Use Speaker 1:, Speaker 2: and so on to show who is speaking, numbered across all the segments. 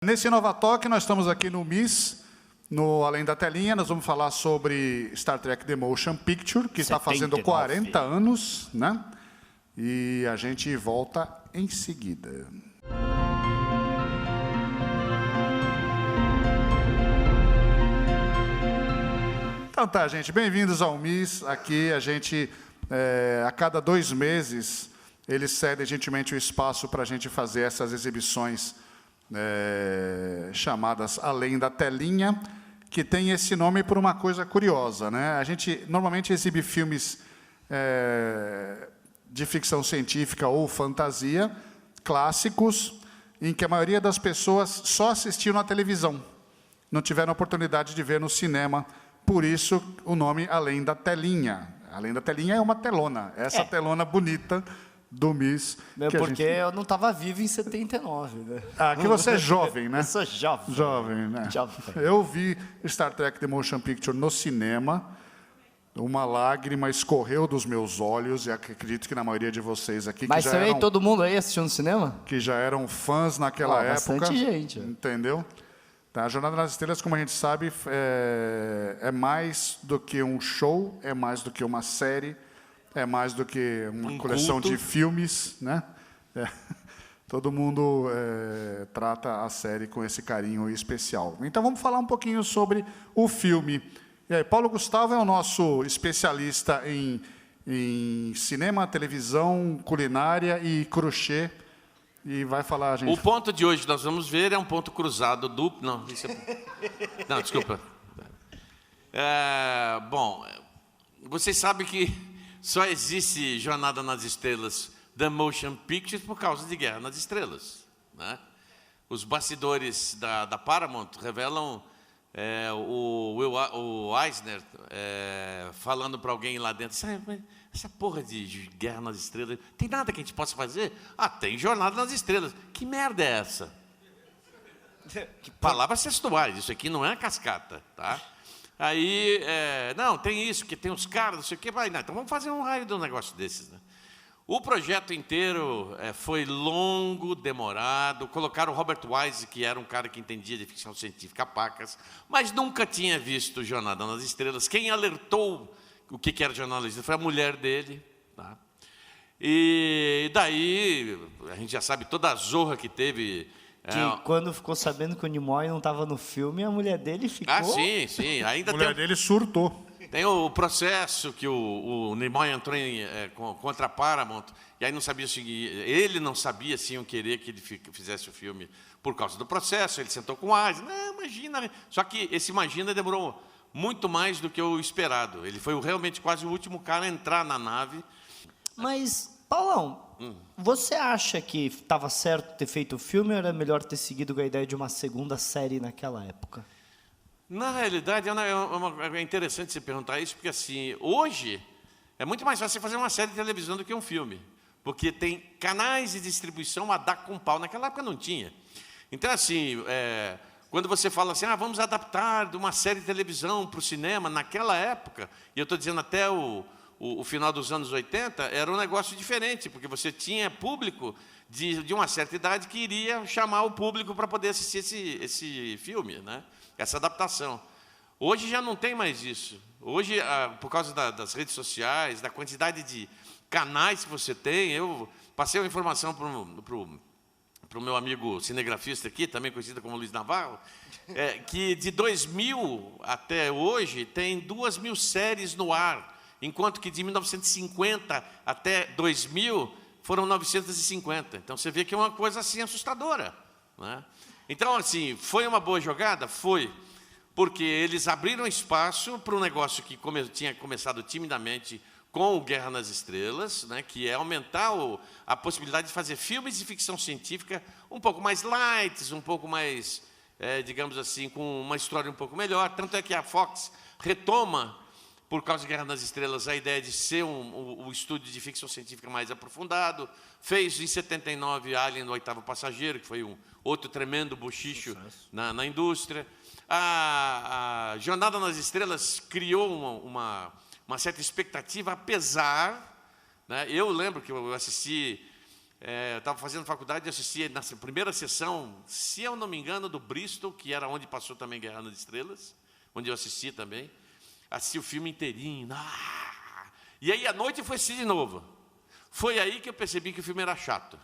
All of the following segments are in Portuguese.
Speaker 1: Nesse Nova Talk, nós estamos aqui no MIS, no Além da Telinha. Nós vamos falar sobre Star Trek The Motion Picture, que está fazendo 40 anos, né? E a gente volta em seguida. Então tá, gente, bem-vindos ao MIS. Aqui a gente, a cada 2 meses, eles cedem gentilmente o espaço para a gente fazer essas exibições chamadas Além da Telinha, que tem esse nome por uma coisa curiosa, né? A gente normalmente exibe filmes de ficção científica ou fantasia, clássicos, em que a maioria das pessoas só assistiu na televisão, não tiveram a oportunidade de ver no cinema, por isso o nome Além da Telinha. Além da Telinha é uma telona, essa telona bonita do MIS.
Speaker 2: Porque eu não estava vivo em 79, né?
Speaker 1: Ah, que você é jovem, né?
Speaker 2: Eu sou jovem.
Speaker 1: Jovem, né?
Speaker 2: Jovem.
Speaker 1: Eu vi Star Trek The Motion Picture no cinema, uma lágrima escorreu dos meus olhos, e acredito que na maioria de vocês aqui...
Speaker 2: Mas
Speaker 1: que já
Speaker 2: também
Speaker 1: eram,
Speaker 2: todo mundo aí assistiu no cinema?
Speaker 1: que já eram fãs naquela época.
Speaker 2: Bastante gente.
Speaker 1: Entendeu? Tá, a Jornada nas Estrelas, como a gente sabe, é mais do que um show, é mais do que uma série, é mais do que uma coleção de filmes, né? Todo mundo trata a série com esse carinho especial. Então, vamos falar um pouquinho sobre o filme. E aí, Paulo Gustavo é o nosso especialista em cinema, televisão, culinária e crochê. E vai falar, gente...
Speaker 3: O ponto de hoje que nós vamos ver é um ponto cruzado duplo... Não, isso não, desculpa. Bom, vocês sabem que só existe Jornada nas Estrelas, The Motion Pictures, por causa de Guerra nas Estrelas, né? Os bastidores da Paramount revelam o Eisner falando para alguém lá dentro, essa porra de Guerra nas Estrelas, tem nada que a gente possa fazer? Ah, tem Jornada nas Estrelas. Que merda é essa? Palavras textuais, isso aqui não é cascata, tá? Aí, não, tem isso, que tem os caras, não sei o quê. Não, então vamos fazer um raio de um negócio desses, né? O projeto inteiro foi longo, demorado. Colocaram o Robert Wise, que era um cara que entendia de ficção científica, pacas, mas nunca tinha visto Jornada nas Estrelas. Quem alertou o que era Jornada nas Estrelas foi a mulher dele, tá? E daí, a gente já sabe toda a zorra que teve.
Speaker 2: Que quando ficou sabendo que o Nimoy não estava no filme, a mulher dele ficou...
Speaker 3: Ah, sim. Ainda
Speaker 1: A mulher dele surtou.
Speaker 3: Tem o processo que o Nimoy entrou contra a Paramount, e aí não sabia se ele não sabia se iam querer que ele fizesse o filme por causa do processo. Ele sentou com o Eisner, não, imagina. Só que esse imagina demorou muito mais do que o esperado. Ele foi realmente quase o último cara a entrar na nave.
Speaker 2: Mas, Paulão, você acha que estava certo ter feito o filme ou era melhor ter seguido com a ideia de uma segunda série naquela época?
Speaker 3: Na realidade, é interessante você perguntar isso, porque assim, hoje é muito mais fácil você fazer uma série de televisão do que um filme, porque tem canais de distribuição a dar com pau. Naquela época não tinha. Então, assim, quando você fala assim, vamos adaptar de uma série de televisão para o cinema, naquela época, e eu estou dizendo até o final dos anos 80, era um negócio diferente, porque você tinha público de uma certa idade que iria chamar o público para poder assistir esse filme, né? Essa adaptação. Hoje já não tem mais isso. Hoje, por causa das redes sociais, da quantidade de canais que você tem, eu passei uma informação para o meu amigo cinegrafista aqui, também conhecido como Luiz Navarro, que de 2000 até hoje tem 2.000 séries no ar, enquanto que de 1950 até 2000 foram 950. Então, você vê que é uma coisa assim assustadora, né? Então, assim, foi uma boa jogada? Foi, porque eles abriram espaço para um negócio que tinha começado timidamente com o Guerra nas Estrelas, né, que é aumentar a possibilidade de fazer filmes de ficção científica um pouco mais light, um pouco mais, digamos assim, com uma história um pouco melhor. Tanto é que a Fox retoma, por causa de Guerra nas Estrelas, a ideia de ser um estúdio de ficção científica mais aprofundado. Fez, em 79, Alien, o Oitavo Passageiro, que foi outro tremendo bochicho na indústria. A Jornada nas Estrelas criou uma certa expectativa, apesar... né, eu lembro que eu assisti eu estava fazendo faculdade e assisti na primeira sessão, se eu não me engano, do Bristol, que era onde passou também Guerra nas Estrelas, onde eu assisti também. Assisti o filme inteirinho. E aí, à noite, eu fui assistir de novo. Foi aí que eu percebi que o filme era chato.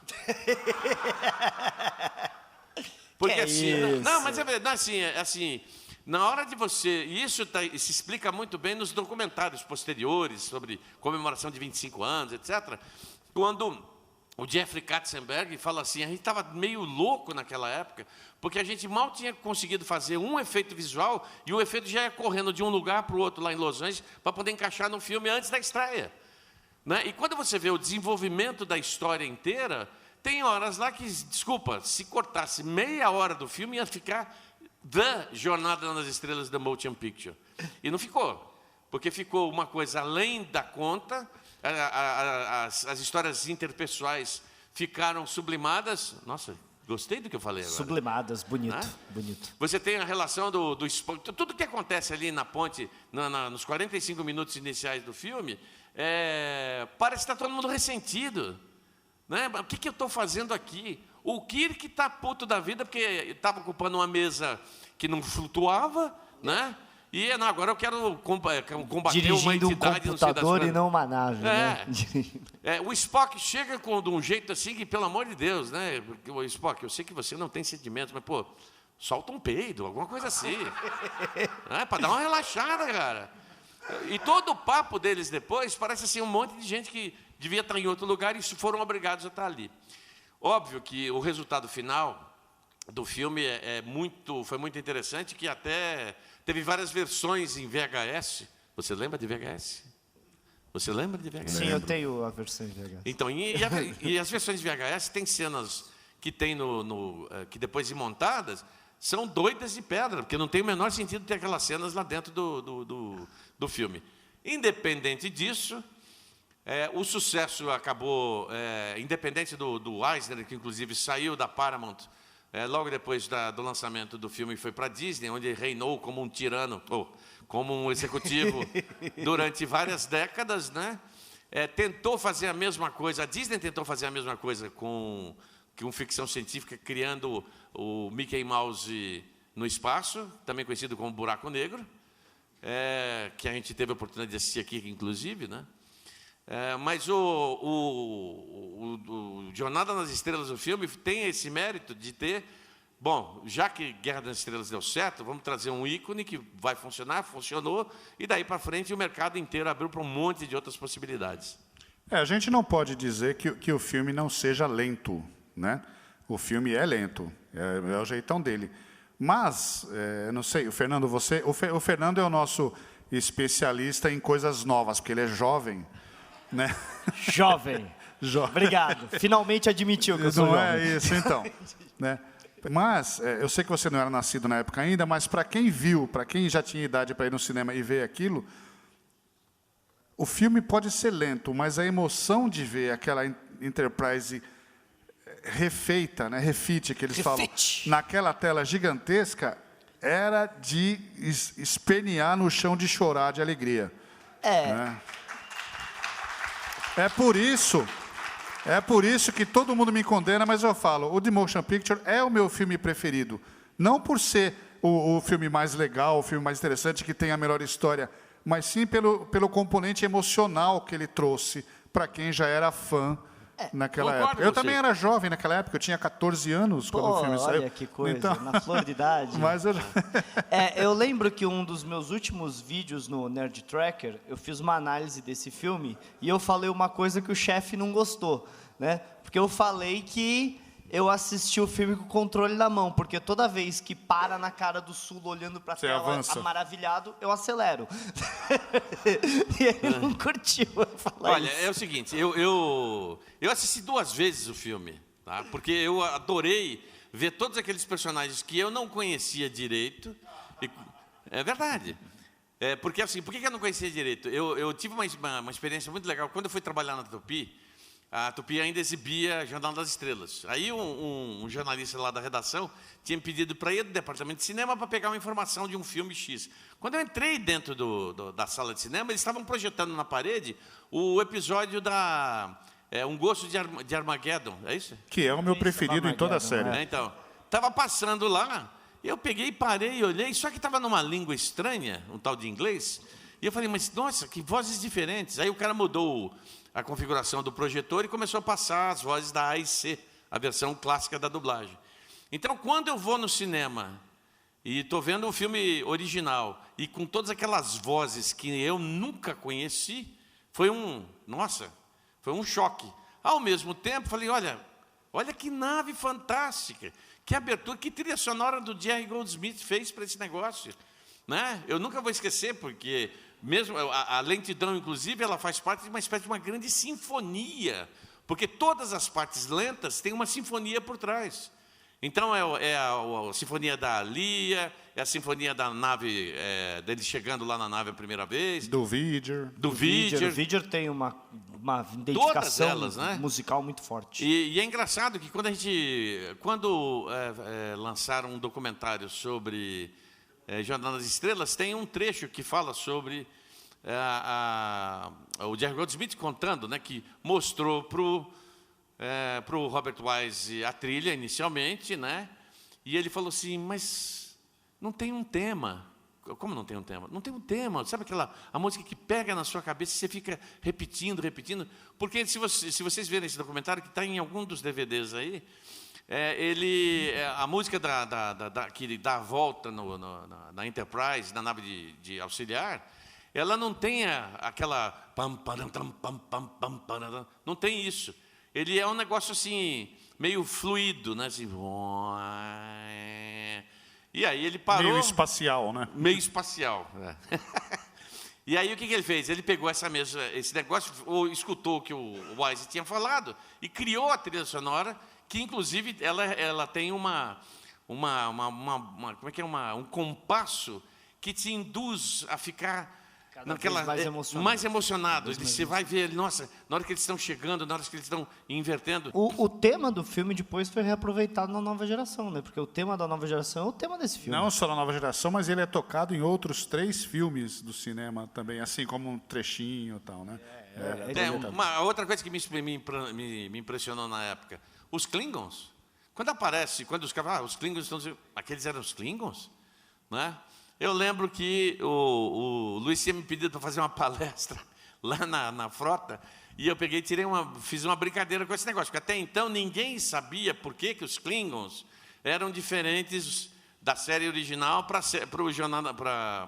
Speaker 3: Porque assim... Não, mas é verdade, assim, na hora de você... E isso se explica muito bem nos documentários posteriores sobre comemoração de 25 anos, etc., quando o Jeffrey Katzenberg fala assim, a gente estava meio louco naquela época, porque a gente mal tinha conseguido fazer um efeito visual e o efeito já ia correndo de um lugar para o outro lá em Los Angeles para poder encaixar no filme antes da estreia. Né? E quando você vê o desenvolvimento da história inteira, tem horas lá que, desculpa, se cortasse meia hora do filme, ia ficar The Jornada nas Estrelas da Motion Picture. E não ficou, porque ficou uma coisa além da conta, as histórias interpessoais ficaram sublimadas. Nossa, gostei do que eu falei agora.
Speaker 2: Sublimadas, bonito, bonito.
Speaker 3: Você tem a relação do Spock, tudo que acontece ali na ponte, nos 45 minutos iniciais do filme, parece que está todo mundo ressentido. Né? O que eu estou fazendo aqui? O Kirk está puto da vida porque estava ocupando uma mesa que não flutuava, né? E agora eu quero combater uma entidade...
Speaker 2: Dirigindo um computador e não uma nave. Né?
Speaker 3: O Spock chega de um jeito assim que, pelo amor de Deus, né? O Spock, eu sei que você não tem sentimentos, mas, pô, solta um peido, alguma coisa assim. Para dar uma relaxada, cara. E todo o papo deles depois parece assim um monte de gente que devia estar em outro lugar e foram obrigados a estar ali. Óbvio que o resultado final do filme foi muito interessante, que até teve várias versões em VHS. Você lembra de VHS? Você lembra de VHS?
Speaker 2: Sim, eu tenho a versão em VHS.
Speaker 3: Então, e as versões de VHS tem cenas que tem que depois de montadas são doidas de pedra, porque não tem o menor sentido ter aquelas cenas lá dentro do filme. Independente disso, o sucesso acabou, independente do Eisner, que inclusive saiu da Paramount, logo depois do lançamento do filme, foi para a Disney, onde reinou como um tirano, ou como um executivo, durante várias décadas, né? Tentou fazer a mesma coisa, a Disney tentou fazer a mesma coisa com ficção científica, criando o Mickey Mouse no espaço, também conhecido como Buraco Negro, que a gente teve a oportunidade de assistir aqui, inclusive, né? Mas o Jornada nas Estrelas, o filme, tem esse mérito de ter... Bom, já que Guerra das Estrelas deu certo, vamos trazer um ícone que vai funcionar, funcionou, e daí para frente o mercado inteiro abriu para um monte de outras possibilidades.
Speaker 1: A gente não pode dizer que o filme não seja lento, né? O filme é lento, é o jeitão dele. Mas, não sei, o Fernando, o Fernando é o nosso especialista em coisas novas, porque ele é jovem, né?
Speaker 2: Jovem. Obrigado. Finalmente admitiu que eu sou jovem.
Speaker 1: Não é isso, então. Né? Mas, eu sei que você não era nascido na época ainda, mas para quem viu, para quem já tinha idade para ir no cinema e ver aquilo, o filme pode ser lento, mas a emoção de ver aquela Enterprise refeita, né, refit, que eles falam, naquela tela gigantesca, era de espernear no chão de chorar de alegria. Né? É por isso que todo mundo me condena, mas eu falo, o The Motion Picture é o meu filme preferido. Não por ser o filme mais legal, o filme mais interessante, que tem a melhor história, mas sim pelo componente emocional que ele trouxe para quem já era fã naquela época. Eu também era jovem naquela época, eu tinha 14 anos quando o filme saiu.
Speaker 2: Olha que coisa,
Speaker 1: então...
Speaker 2: na flor de idade.
Speaker 1: Mas
Speaker 2: eu lembro que um dos meus últimos vídeos no Nerd Tracker, eu fiz uma análise desse filme e eu falei uma coisa que o chefe não gostou, né? Porque eu falei que eu assisti o filme com o controle na mão, porque toda vez que para na cara do Sul olhando para a tela maravilhado, eu acelero. E ele não curtiu eu falar
Speaker 3: Olha,
Speaker 2: isso.
Speaker 3: É o seguinte, eu assisti 2 vezes o filme, tá? Porque eu adorei ver todos aqueles personagens que eu não conhecia direito. É verdade. Porque assim, por que eu não conhecia direito? Eu tive uma experiência muito legal. Quando eu fui trabalhar na Tupi, a Tupi ainda exibia Jornal das Estrelas. Aí um jornalista lá da redação tinha me pedido para ir do departamento de cinema para pegar uma informação de um filme X. Quando eu entrei dentro da sala de cinema, eles estavam projetando na parede o episódio da Um Gosto de Armageddon, é isso?
Speaker 1: Que é o meu preferido em toda a série.
Speaker 3: Então, estava passando lá, eu peguei, parei, olhei, só que estava numa língua estranha, um tal de inglês, e eu falei, mas nossa, que vozes diferentes. Aí o cara mudou a configuração do projetor e começou a passar as vozes da A e C, a versão clássica da dublagem. Então, quando eu vou no cinema e estou vendo um filme original e com todas aquelas vozes que eu nunca conheci, foi um choque. Ao mesmo tempo, falei, olha que nave fantástica, que abertura, que trilha sonora do Jerry Goldsmith fez para esse negócio. Né? Eu nunca vou esquecer, porque mesmo a lentidão, inclusive, ela faz parte de uma espécie de uma grande sinfonia, porque todas as partes lentas têm uma sinfonia por trás. Então, é a sinfonia da Lia, é a sinfonia da nave, dele chegando lá na nave a primeira vez.
Speaker 1: Do Vidger.
Speaker 2: O Vidger tem uma identificação
Speaker 3: elas, né?
Speaker 2: musical muito forte.
Speaker 3: E é engraçado que quando lançaram um documentário sobre Jornada nas Estrelas, tem um trecho que fala sobre o Jerry Goldsmith contando, né, que mostrou para o Robert Wise a trilha inicialmente, né? E ele falou assim, mas não tem um tema. Como não tem um tema? Não tem um tema. Sabe a música que pega na sua cabeça e você fica repetindo. Porque se vocês verem esse documentário, que está em algum dos DVDs aí, a música que dá a volta na Enterprise, na nave de auxiliar, ela não tem aquela... Não tem isso. Ele é um negócio assim, meio fluido, né? Assim, e aí ele parou...
Speaker 1: Meio espacial, né?
Speaker 3: Meio espacial. E aí o que ele fez? Ele pegou esse negócio, ou escutou o que o Wise tinha falado, e criou a trilha sonora, que inclusive ela tem um compasso que te induz a ficar... mais emocionado. Você vai ver, nossa, na hora que eles estão chegando, na hora que eles estão invertendo.
Speaker 2: O tema do filme depois foi reaproveitado na nova geração, né? Porque o tema da nova geração é o tema desse filme.
Speaker 1: Não só na nova geração, mas ele é tocado em outros 3 filmes do cinema também, assim como um trechinho e tal, né?
Speaker 3: Uma outra coisa que me impressionou na época, os Klingons. Quando os caras os Klingons estão dizendo, aqueles eram os Klingons? Né? Eu lembro que o Luiz tinha me pedido para fazer uma palestra lá na frota, e eu peguei e fiz uma brincadeira com esse negócio, porque até então ninguém sabia por que os Klingons eram diferentes da série original para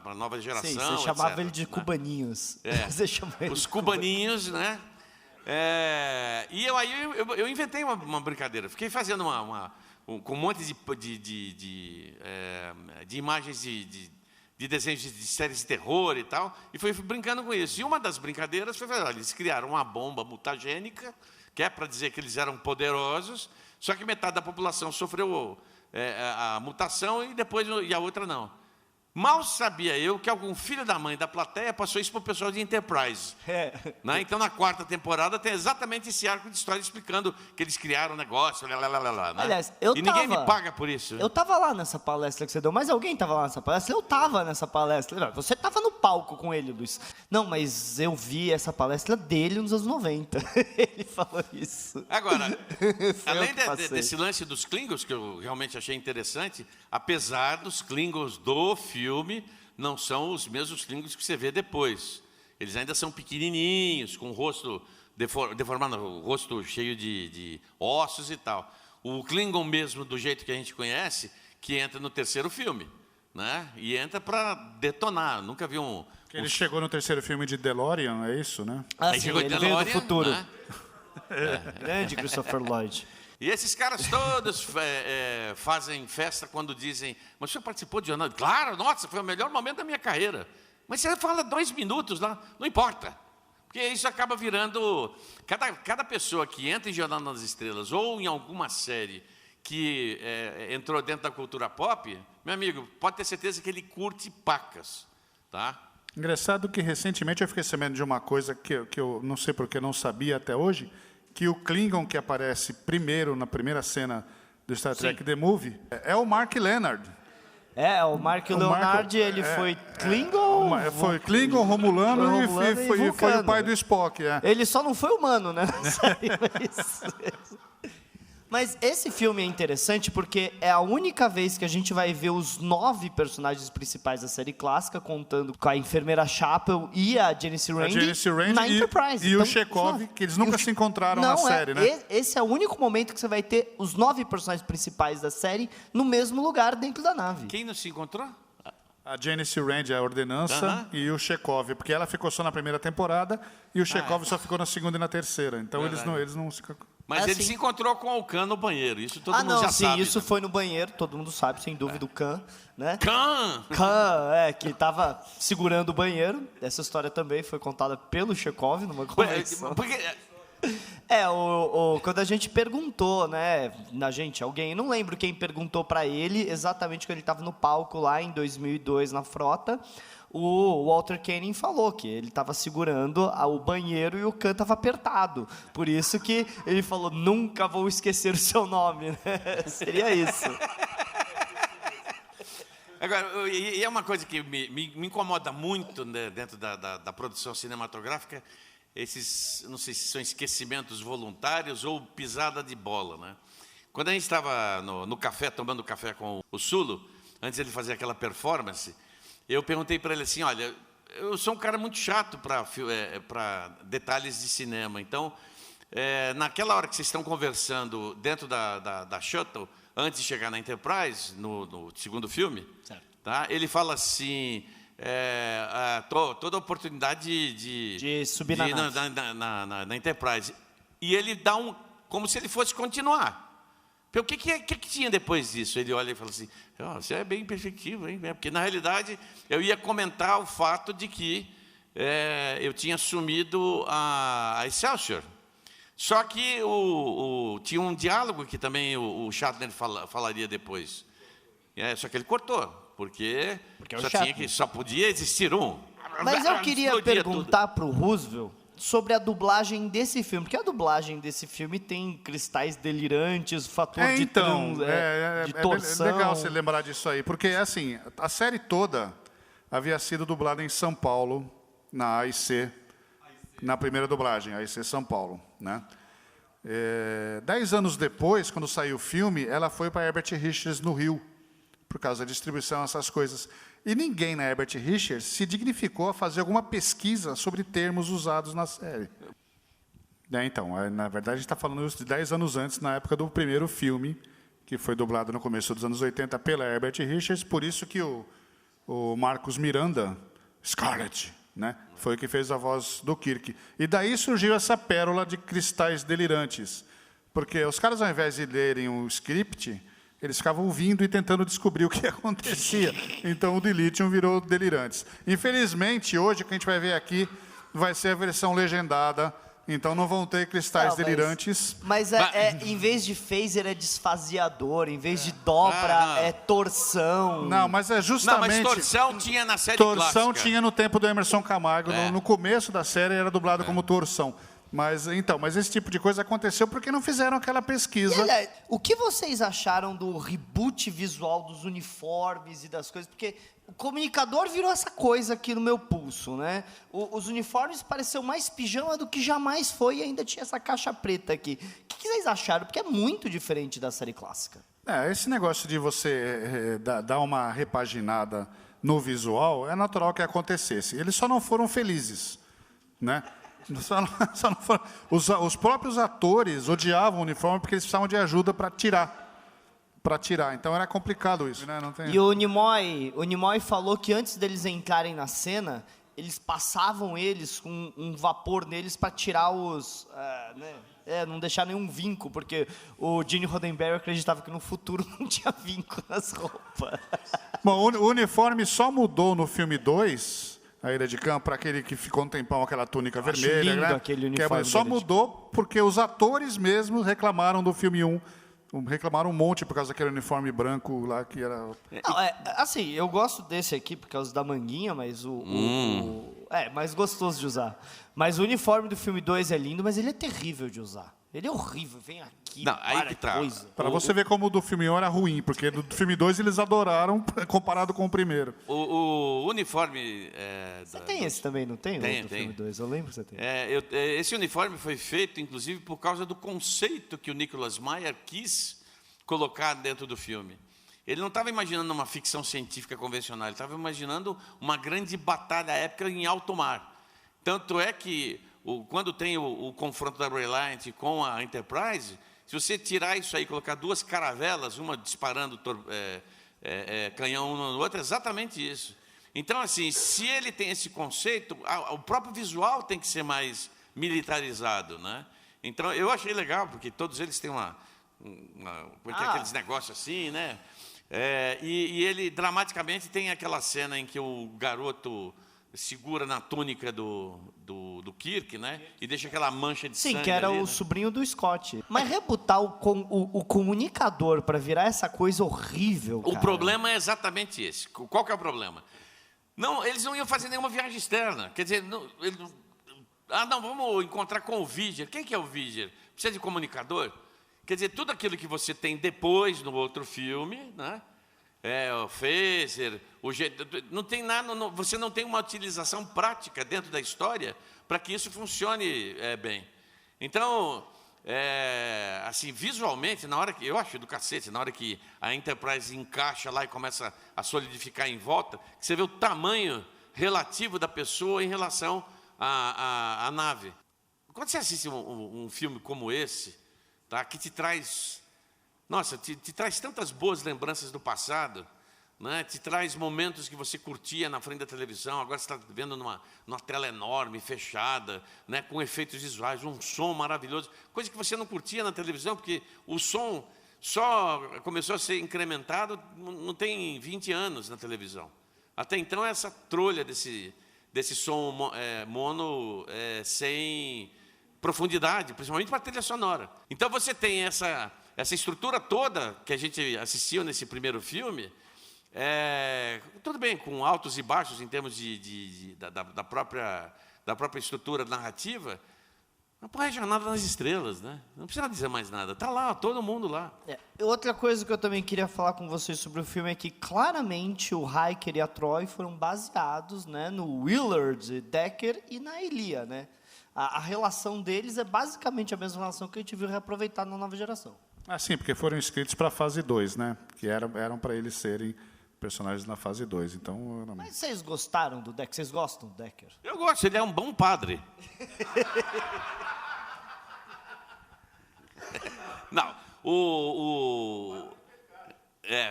Speaker 3: a nova geração.
Speaker 2: Sim, você chamava
Speaker 3: etc,
Speaker 2: ele de cubaninhos.
Speaker 3: Você chamava ele os cubaninhos, né? E eu inventei uma brincadeira, fiquei fazendo com um monte de imagens de desenhos de séries de terror e tal, e fui brincando com isso. E uma das brincadeiras foi, olha, eles criaram uma bomba mutagênica, que é para dizer que eles eram poderosos, só que metade da população sofreu a mutação e a outra não. Mal sabia eu que algum filho da mãe da plateia passou isso para o pessoal de Enterprise. Né? Então, na 4ª temporada, tem exatamente esse arco de história explicando que eles criaram um negócio, né?
Speaker 2: Aliás,
Speaker 3: ninguém me paga por isso.
Speaker 2: Eu estava lá nessa palestra que você deu, mas alguém estava lá nessa palestra? Eu estava nessa palestra. Você estava no palco com ele, Luiz. Não, mas eu vi essa palestra dele nos anos 90. Ele falou isso.
Speaker 3: Agora, além desse lance dos Klingons, que eu realmente achei interessante, apesar dos Klingons do filme não são os mesmos Klingons que você vê depois. Eles ainda são pequenininhos, com o rosto deformado, o rosto cheio de ossos e tal. O Klingon mesmo, do jeito que a gente conhece, que entra no 3º filme, né? E entra para detonar. Nunca vi
Speaker 1: Ele chegou no 3º filme de DeLorean, é isso, né?
Speaker 2: Sim, ele veio do futuro. Né? Grande Christopher Lloyd.
Speaker 3: E esses caras todos fazem festa quando dizem, mas você participou de jornada? Claro, nossa, foi o melhor momento da minha carreira. Mas você fala 2 minutos lá, não importa. Porque isso acaba virando... Cada pessoa que entra em Jornada nas Estrelas ou em alguma série que entrou dentro da cultura pop, meu amigo, pode ter certeza que ele curte pacas. Tá?
Speaker 1: Engraçado que recentemente eu fiquei sabendo de uma coisa que eu não sei porque não sabia até hoje, que o Klingon que aparece primeiro, na primeira cena do Star Trek The Movie, é o Mark Lenard.
Speaker 2: O Mark Leonard, ele foi Klingon.
Speaker 1: Foi Klingon, Romulano, e foi o pai do Spock.
Speaker 2: Ele só não foi humano, né? Mas esse filme é interessante porque é a única vez que a gente vai ver os 9 personagens principais da série clássica, contando com a enfermeira Chapel e a Janice Randi na Enterprise.
Speaker 1: E então, o Chekhov, que eles nunca se encontraram na série, né?
Speaker 2: Esse é o único momento que você vai ter os 9 personagens principais da série no mesmo lugar dentro da nave.
Speaker 3: Quem não se encontrou?
Speaker 1: A Janice Randi, a ordenança, e o Chekhov, porque ela ficou só na primeira temporada e o Chekhov só ficou na segunda e na terceira. Então eles não se...
Speaker 3: Mas ele se encontrou com o Khan no banheiro, isso todo mundo já sabe.
Speaker 2: Isso foi no banheiro, todo mundo sabe, sem dúvida, o Khan, né?
Speaker 3: Khan,
Speaker 2: que estava segurando o banheiro. Essa história também foi contada pelo Chekhov numa conversa. Quando a gente perguntou, né, alguém, não lembro quem perguntou para ele, exatamente quando ele estava no palco lá em 2002 na Frota, o Walter Koenig falou que ele estava segurando o banheiro e o Khan estava apertado. Por isso que ele falou, nunca vou esquecer o seu nome, né? Seria isso.
Speaker 3: Agora, e é uma coisa que me incomoda muito, né, dentro da produção cinematográfica, não sei se são esquecimentos voluntários ou pisada de bola, né? Quando a gente estava no café, tomando café com o Sulo, antes de ele fazer aquela performance, eu perguntei para ele assim, olha, eu sou um cara muito chato para detalhes de cinema, então, naquela hora que vocês estão conversando dentro da Shuttle, antes de chegar na Enterprise, no segundo filme, tá? Ele fala assim, toda oportunidade de
Speaker 2: subir
Speaker 3: na Enterprise. E ele dá como se ele fosse continuar. O que tinha depois disso? Ele olha e fala assim, você é bem perfectivo, hein? Porque, na realidade, eu ia comentar o fato de que eu tinha assumido a Excelsior. Só que tinha um diálogo que também o Shatner falaria depois. Só que ele cortou, porque só podia existir um.
Speaker 2: Mas eu queria perguntar para o Roosevelt sobre a dublagem desse filme, porque a dublagem desse filme tem cristais delirantes, fator de torção.
Speaker 1: É legal você lembrar disso aí, porque assim, a série toda havia sido dublada em São Paulo, na AIC, na primeira dublagem, AIC São Paulo, né? 10 anos depois, quando saiu o filme, ela foi para Herbert Richards no Rio, por causa da distribuição, essas coisas. E ninguém na Herbert Richards se dignificou a fazer alguma pesquisa sobre termos usados na série. Então, na verdade, a gente está falando isso de 10 anos antes, na época do primeiro filme, que foi dublado no começo dos anos 80 pela Herbert Richards, por isso que o Marcos Miranda, Scarlett, né, foi o que fez a voz do Kirk. E daí surgiu essa pérola de cristais delirantes, porque os caras, ao invés de lerem o script, eles ficavam ouvindo e tentando descobrir o que acontecia. Então, o Delirium virou Delirantes. Infelizmente, hoje, o que a gente vai ver aqui vai ser a versão legendada. Então, não vão ter cristais delirantes.
Speaker 2: Mas em vez de phaser, é desfaseador. Em vez de dobra, é torção.
Speaker 1: Não, mas é justamente...
Speaker 3: Não, mas torção tinha na série clássica.
Speaker 1: Torção tinha no tempo do Emerson Camargo. No começo da série, era dublado como torção. Mas esse tipo de coisa aconteceu porque não fizeram aquela pesquisa.
Speaker 2: E, aliás, o que vocês acharam do reboot visual dos uniformes e das coisas? Porque o comunicador virou essa coisa aqui no meu pulso, né? Os uniformes pareciam mais pijama do que jamais foi e ainda tinha essa caixa preta aqui. O que vocês acharam? Porque é muito diferente da série clássica.
Speaker 1: Esse negócio de você dar uma repaginada no visual, é natural que acontecesse. Eles só não foram felizes, né? Só não foram. Os próprios atores odiavam o uniforme porque eles precisavam de ajuda para tirar. Então era complicado isso, né?
Speaker 2: E o Nimoy falou que antes deles entrarem na cena, eles passavam eles com um vapor neles para tirar os... não deixar nenhum vinco, porque o Gene Roddenberry acreditava que no futuro não tinha vinco nas roupas.
Speaker 1: Bom, o uniforme só mudou no filme 2... A Ilha de Khan, para aquele que ficou um tempão aquela túnica vermelha,
Speaker 2: lindo,
Speaker 1: né?
Speaker 2: Aquele uniforme
Speaker 1: Só mudou porque os atores mesmos reclamaram do filme 1. Reclamaram um monte por causa daquele uniforme branco lá que era...
Speaker 2: Assim, eu gosto desse aqui por causa da manguinha, mas mais gostoso de usar. Mas o uniforme do filme 2 é lindo, mas ele é terrível de usar. Ele é horrível, vem aqui,
Speaker 3: Não, aí
Speaker 2: para
Speaker 3: que tá.
Speaker 2: coisa.
Speaker 1: Para você ver como o do filme 1 era ruim, porque do filme 2 eles adoraram comparado com o primeiro.
Speaker 3: O uniforme...
Speaker 2: Você tem esse também, não tem?
Speaker 3: Tem,
Speaker 2: O do
Speaker 3: tem.
Speaker 2: filme 2, eu lembro que você tem.
Speaker 3: Esse uniforme foi feito, inclusive, por causa do conceito que o Nicholas Meyer quis colocar dentro do filme. Ele não estava imaginando uma ficção científica convencional, ele estava imaginando uma grande batalha épica em alto mar. Tanto é que, quando tem o confronto da Reliant com a Enterprise, se você tirar isso aí e colocar duas caravelas, uma disparando canhão uma no outro, é exatamente isso. Então, assim, se ele tem esse conceito, o próprio visual tem que ser mais militarizado, né? Então, eu achei legal, porque todos eles têm aqueles negócios assim, né? E ele, dramaticamente, tem aquela cena em que o garoto segura na túnica do Kirk, né? E deixa aquela mancha de sangue.
Speaker 2: Sim, que era
Speaker 3: ali,
Speaker 2: o
Speaker 3: né?
Speaker 2: sobrinho do Scott. Mas rebutar o comunicador para virar essa coisa horrível,
Speaker 3: O
Speaker 2: cara.
Speaker 3: problema é exatamente esse. Qual que é o problema? Não, eles não iam fazer nenhuma viagem externa. Quer dizer, não, vamos encontrar com o Viger. Quem que é o Viger? Precisa de comunicador? Quer dizer, tudo aquilo que você tem depois no outro filme, né? O phaser, o jeito, não tem nada, você não tem uma utilização prática dentro da história para que isso funcione bem. Então, assim, visualmente, na hora que eu acho do cacete, na hora que a Enterprise encaixa lá e começa a solidificar em volta, que você vê o tamanho relativo da pessoa em relação à nave. Quando você assiste um filme como esse, tá, que te traz, nossa, te traz tantas boas lembranças do passado, né? Te traz momentos que você curtia na frente da televisão, agora você está vendo numa tela enorme, fechada, né? Com efeitos visuais, um som maravilhoso, coisa que você não curtia na televisão, porque o som só começou a ser incrementado não tem 20 anos na televisão. Até então, essa trolha desse som mono sem profundidade, principalmente para a trilha sonora. Então, você tem essa estrutura toda que a gente assistiu nesse primeiro filme, tudo bem, com altos e baixos em termos da própria estrutura narrativa, mas é Jornada nas Estrelas, né? Não precisa dizer mais nada. Está lá, todo mundo lá.
Speaker 2: Outra coisa que eu também queria falar com vocês sobre o filme é que, claramente, o Riker e a Troi foram baseados, né, no Willard, Decker e na Elia, né? A relação deles é basicamente a mesma relação que a gente viu reaproveitada na Nova Geração.
Speaker 1: Sim, porque foram escritos para a fase 2, né? Que eram para eles serem personagens na fase 2. Então,
Speaker 2: Mas vocês gostaram do Decker? Vocês gostam do Decker?
Speaker 3: Eu gosto, ele é um bom padre. Não,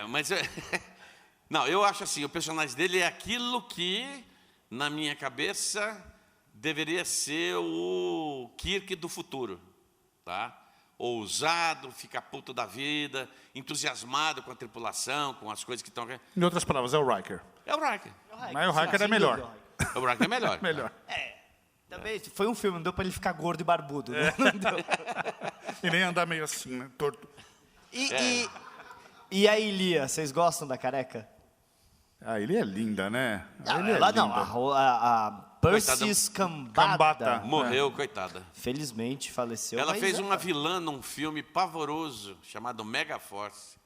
Speaker 3: mas não, eu acho assim, o personagem dele é aquilo que, na minha cabeça, deveria ser o Kirk do futuro, tá? Ousado, fica puto da vida, entusiasmado com a tripulação, com as coisas que estão...
Speaker 1: em outras palavras, é o Riker.
Speaker 3: É o Riker.
Speaker 1: Mas o Riker é melhor.
Speaker 3: O Riker é melhor.
Speaker 1: Melhor.
Speaker 2: Também foi um filme, não deu para ele ficar gordo e barbudo. Né? Não deu.
Speaker 1: E nem andar meio assim, né? Torto.
Speaker 2: E a Elia, vocês gostam da careca?
Speaker 1: Ele é linda, né? Ele
Speaker 2: Ela
Speaker 1: é
Speaker 2: não,
Speaker 1: linda.
Speaker 2: a Persis Kambata.
Speaker 3: Morreu, coitada.
Speaker 2: Felizmente faleceu.
Speaker 3: Ela
Speaker 2: mas
Speaker 3: fez uma vilã num filme pavoroso, chamado Megaforce.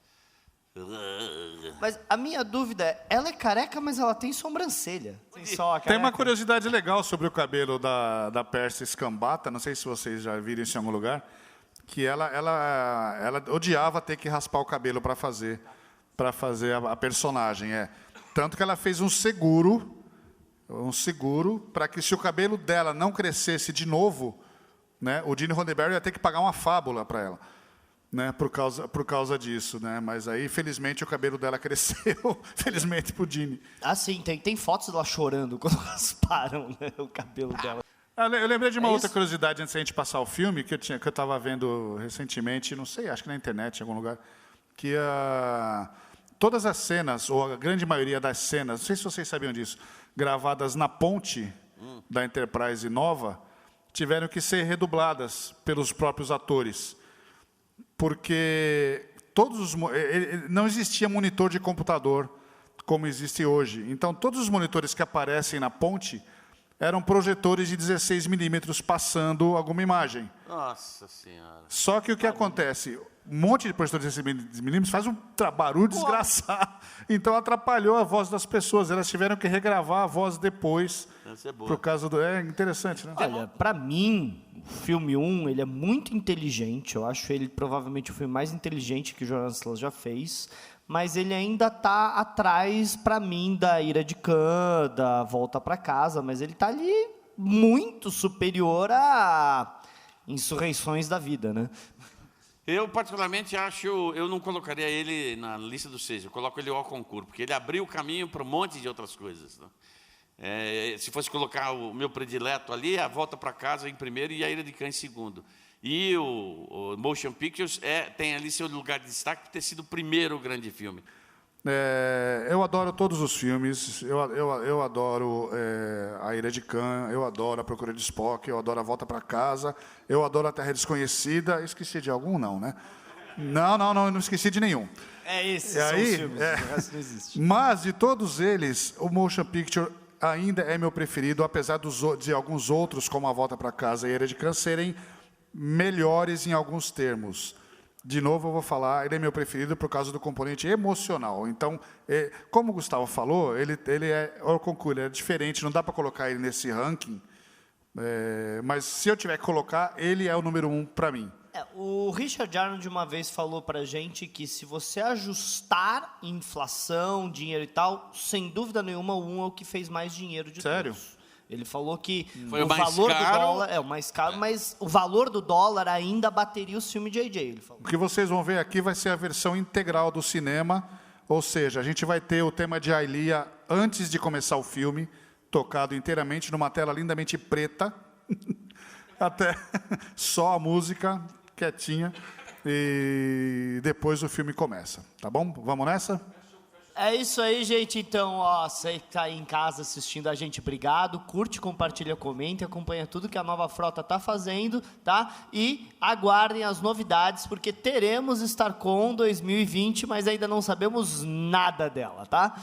Speaker 2: Mas a minha dúvida é, ela é careca, mas ela tem sobrancelha.
Speaker 1: Tem uma curiosidade legal sobre o cabelo da Persis Kambata, não sei se vocês já viram isso em algum lugar, que ela odiava ter que raspar o cabelo para fazer a personagem. Tanto que ela fez um seguro para que, se o cabelo dela não crescesse de novo, né, o Gene Roddenberry ia ter que pagar uma fábula para ela, né, por causa disso, né? Mas aí, felizmente, o cabelo dela cresceu, felizmente pro Gene.
Speaker 2: Sim, tem fotos dela chorando quando rasparam, né, o cabelo dela.
Speaker 1: Eu lembrei de uma outra curiosidade antes da gente passar o filme, que eu estava vendo recentemente, não sei, acho que na internet, em algum lugar, que todas as cenas, ou a grande maioria das cenas, não sei se vocês sabiam disso, gravadas na ponte da Enterprise nova, tiveram que ser redubladas pelos próprios atores, porque não existia monitor de computador como existe hoje. Então, todos os monitores que aparecem na ponte eram projetores de 16 milímetros passando alguma imagem.
Speaker 3: Nossa Senhora.
Speaker 1: Só que o que acontece? Um monte de projetor de 16 milímetros faz um barulho desgraçado. Então atrapalhou a voz das pessoas. Elas tiveram que regravar a voz depois.
Speaker 3: Essa é boa.
Speaker 1: Por causa do... É interessante, né?
Speaker 2: Olha, pra mim, o filme 1, ele é muito inteligente. Eu acho ele provavelmente o filme mais inteligente que o Jordan Peele já fez. Mas ele ainda tá atrás, pra mim, da Ira de Khan, da Volta pra Casa. Mas ele tá ali muito superior a Insurreições da Vida, né?
Speaker 3: Eu, particularmente, acho... Eu não colocaria ele na lista dos 6. Eu coloco ele ao concurso, porque ele abriu o caminho para um monte de outras coisas. Né? Se fosse colocar o meu predileto ali, A Volta para Casa em primeiro e A Ira de Khan em segundo. E o Motion Pictures tem ali seu lugar de destaque por ter sido o primeiro grande filme.
Speaker 1: Eu adoro todos os filmes. Eu adoro A Ira de Khan, eu adoro A Procura de Spock, eu adoro A Volta para Casa, eu adoro A Terra Desconhecida. Esqueci de algum, não, né? Não, eu não esqueci de nenhum.
Speaker 2: Esses são os filmes, o resto não existe.
Speaker 1: Mas, de todos eles, o Motion Picture ainda é meu preferido, apesar de alguns outros, como A Volta para Casa e A Ira de Khan, serem melhores em alguns termos. De novo, eu vou falar, ele é meu preferido por causa do componente emocional. Então, como o Gustavo falou, ele o concurso é diferente, não dá para colocar ele nesse ranking, mas se eu tiver que colocar, ele é o número 1 para mim.
Speaker 2: O Richard Arnold uma vez falou pra gente que se você ajustar inflação, dinheiro e tal, sem dúvida nenhuma, o 1 é o que fez mais dinheiro de
Speaker 1: Sério?
Speaker 2: todos. Ele falou que
Speaker 3: Foi
Speaker 2: o
Speaker 3: mais
Speaker 2: valor
Speaker 3: caro.
Speaker 2: do dólar é o mais caro, mas o valor do dólar ainda bateria os filmes de AJ, ele falou.
Speaker 1: O que vocês vão ver aqui vai ser a versão integral do cinema, ou seja, a gente vai ter o tema de Ailia antes de começar o filme, tocado inteiramente numa tela lindamente preta, até só a música quietinha, e depois o filme começa, tá bom? Vamos nessa?
Speaker 2: É isso aí, gente. Então, ó, você que tá aí em casa assistindo a gente, obrigado. Curte, compartilha, comenta, acompanha tudo que a Nova Frota tá fazendo, tá? E aguardem as novidades, porque teremos StarCon 2020, mas ainda não sabemos nada dela, tá?